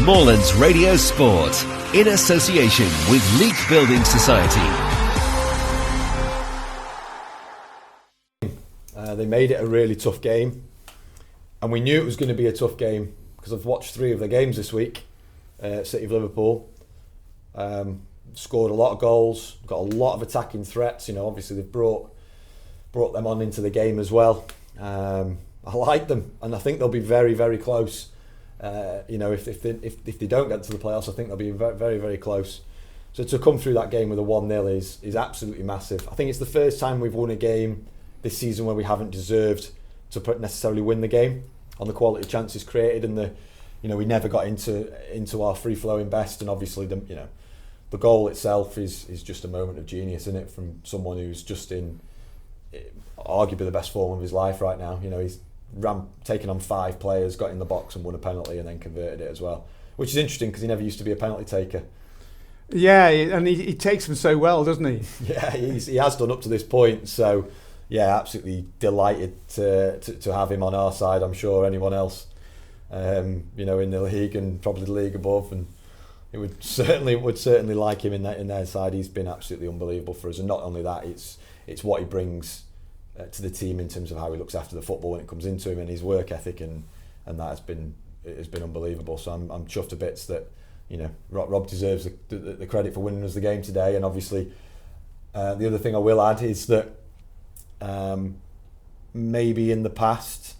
Moorlands Radio Sport, in association with Leek Building Society. They made it a really tough game, and we knew it was going to be a tough game because I've watched 3 of their games this week. City of Liverpool scored a lot of goals, got a lot of attacking threats. Obviously they've brought them on into the game as well. I like them, and I think they'll be very, very close. If they don't get to the playoffs, I think they'll be very, very, very close. So to come through that game with a 1-0 is absolutely massive. I think it's the first time we've won a game this season where we haven't deserved to necessarily win the game on the quality of chances created, and we never got into our free flowing best. And obviously the goal itself is just a moment of genius, isn't it, from someone who's just in arguably the best form of his life right now. He's taken on 5 players, got in the box and won a penalty, and then converted it as well, which is interesting because he never used to be a penalty taker. Yeah, and he takes them so well, doesn't he? Yeah, he has done up to this point. So yeah, absolutely delighted to have him on our side. I'm sure anyone else, in the league and probably the league above, and it would certainly like him in their side. He's been absolutely unbelievable for us, and not only that, it's what he brings to the team in terms of how he looks after the football when it comes into him, and his work ethic, and that has been unbelievable. So I'm chuffed to bits that Rob deserves the credit for winning us the game today. And obviously the other thing I will add is that maybe in the past,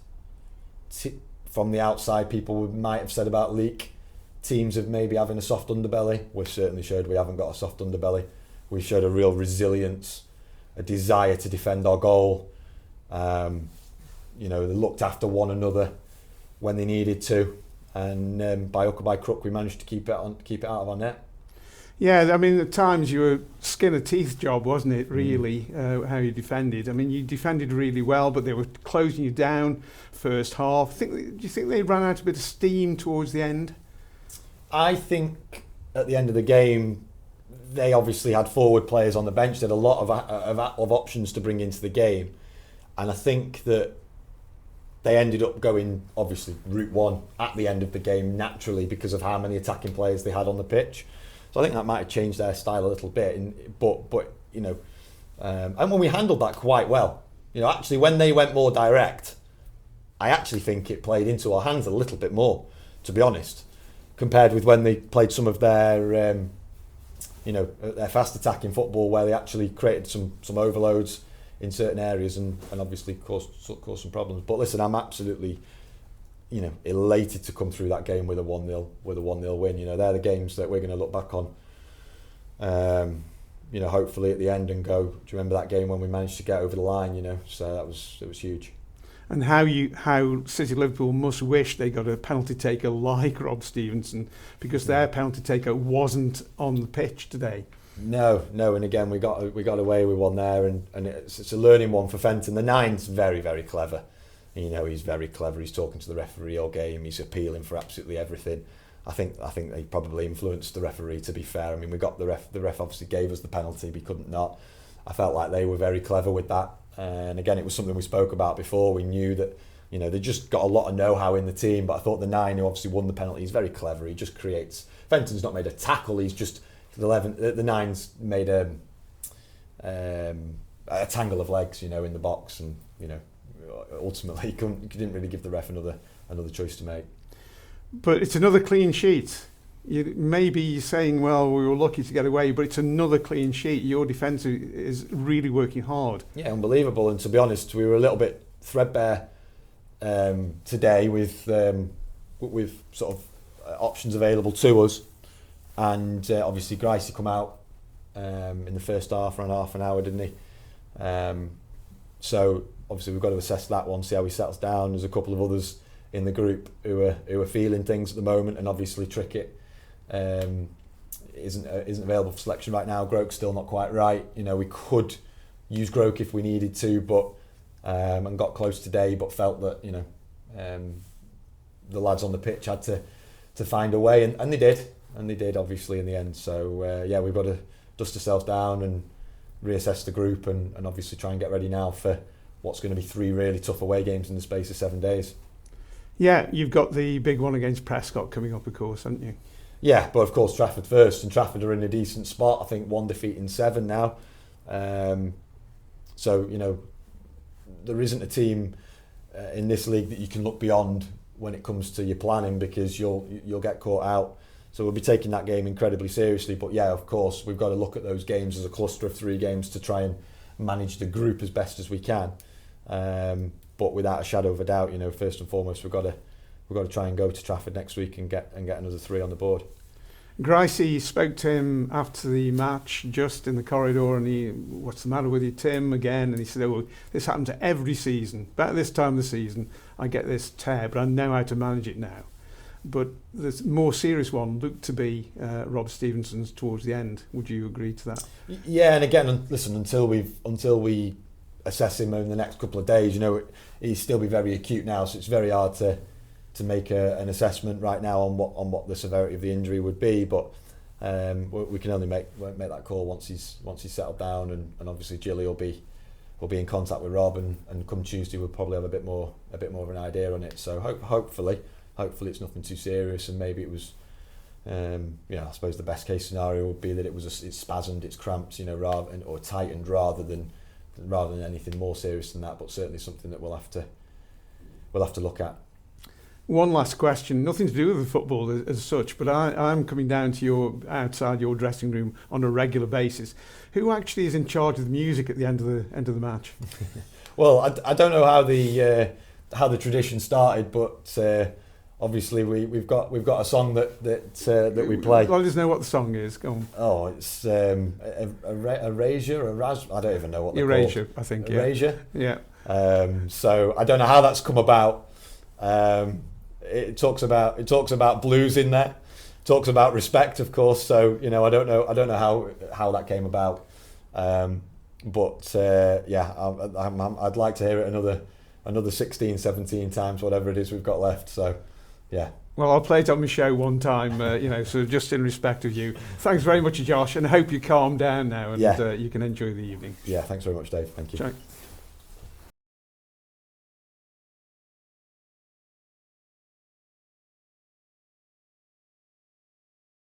from the outside, people might have said about Leek, teams of maybe having a soft underbelly. We've certainly showed we haven't got a soft underbelly. We showed a real resilience, a desire to defend our goal. They looked after one another when they needed to, and by hook or by crook, we managed to keep it out of our net. Yeah, I mean, at times you were skin of teeth job, wasn't it, really, how you defended. I mean, you defended really well, but they were closing you down first half. Do you think they ran out a bit of steam towards the end? I think at the end of the game, they obviously had forward players on the bench. They had a lot of options to bring into the game. And I think that they ended up going, obviously, route one at the end of the game naturally because of how many attacking players they had on the pitch. So I think that might have changed their style a little bit, and when we handled that quite well, actually when they went more direct, I actually think it played into our hands a little bit more, to be honest, compared with when they played some of their, their fast attacking football where they actually created some overloads in certain areas and obviously caused some problems. But listen, I'm absolutely elated to come through that game with a 1-0 win. They're the games that we're going to look back on, hopefully at the end and go, do you remember that game when we managed to get over the line? So it was huge. And how City of Liverpool must wish they got a penalty taker like Rob Stevenson, because their penalty taker wasn't on the pitch today. No, and again we got away with one there, and it's a learning one for Fenton. The 9's very, very clever. He's very clever. He's talking to the referee all game. He's appealing for absolutely everything. I think they probably influenced the referee, to be fair. I mean, we got the ref obviously gave us the penalty. We couldn't not. I felt like they were very clever with that. And again, it was something we spoke about before. We knew that, they just got a lot of know-how in the team. But I thought the 9, who obviously won the penalty, he's very clever. He just creates. Fenton's not made a tackle. He's just the 9's made a tangle of legs, in the box, and ultimately he didn't really give the ref another choice to make. But it's another clean sheet. Maybe you're saying, well, we were lucky to get away, but it's another clean sheet. Your defence is really working hard. Yeah, unbelievable. And to be honest, we were a little bit threadbare today with sort of options available to us. And obviously Gracie come out in the first half, around half an hour, didn't he? So obviously we've got to assess that one, see how he settles down. There's a couple of others in the group who are feeling things at the moment, and obviously Trickett isn't available for selection right now. Groke's still not quite right. We could use Groke if we needed to, but and got close today, but felt that the lads on the pitch had to find a way, and they did. And they did, obviously, in the end. So, we've got to dust ourselves down and reassess the group and obviously try and get ready now for what's going to be 3 really tough away games in the space of 7 days. Yeah, you've got the big one against Prescott coming up, of course, haven't you? Yeah, but of course Trafford first, and Trafford are in a decent spot. I think 1 defeat in 7 now. So, you know, there isn't a team in this league that you can look beyond when it comes to your planning, because you'll get caught out. So we'll be taking that game incredibly seriously. But yeah, of course, we've got to look at those games as a cluster of 3 games to try and manage the group as best as we can. But without a shadow of a doubt, you know, first and foremost, we've got to try and go to Trafford next week and get another 3 on the board. Gricey spoke to him after the match, just in the corridor, and he, "What's the matter with you, Tim?" again, and he said, "Oh, this happened to every season. About this time of the season, I get this tear, but I know how to manage it now." But the more serious one looked to be Rob Stevenson's towards the end. Would you agree to that? Yeah, and again, listen, until we assess him over the next couple of days, you know, he'll still be very acute now, so it's very hard to make an assessment right now on what the severity of the injury would be. But we can only make that call once he's settled down, and obviously Gilly will be in contact with Rob, and come Tuesday we'll probably have a bit more of an idea on it. So hopefully it's nothing too serious, and maybe it was I suppose the best case scenario would be that it's spasmed, it's cramped, you know, or tightened rather than anything more serious than that. But certainly something that we'll have to look at. One last question, nothing to do with the football as such, but I'm coming down to outside your dressing room on a regular basis. Who actually is in charge of the music at the end of the match? Well, I don't know how the tradition started, but obviously we've got a song that we play. Let us know what the song is. Go on. Oh, it's Erasure, I don't even know what they're Erasure, called. I think. Erasure. Yeah. So I don't know how that's come about. It talks about blues in there. Talks about respect, of course. So, you know, I don't know how that came about. But I'd like to hear it another 16, 17 times, whatever it is we've got left. So, yeah. Well, I'll play it on my show one time, so just in respect of you. Thanks very much, Josh, and I hope you calm down now and you can enjoy the evening. Yeah, thanks very much, Dave. Thank you. Ciao.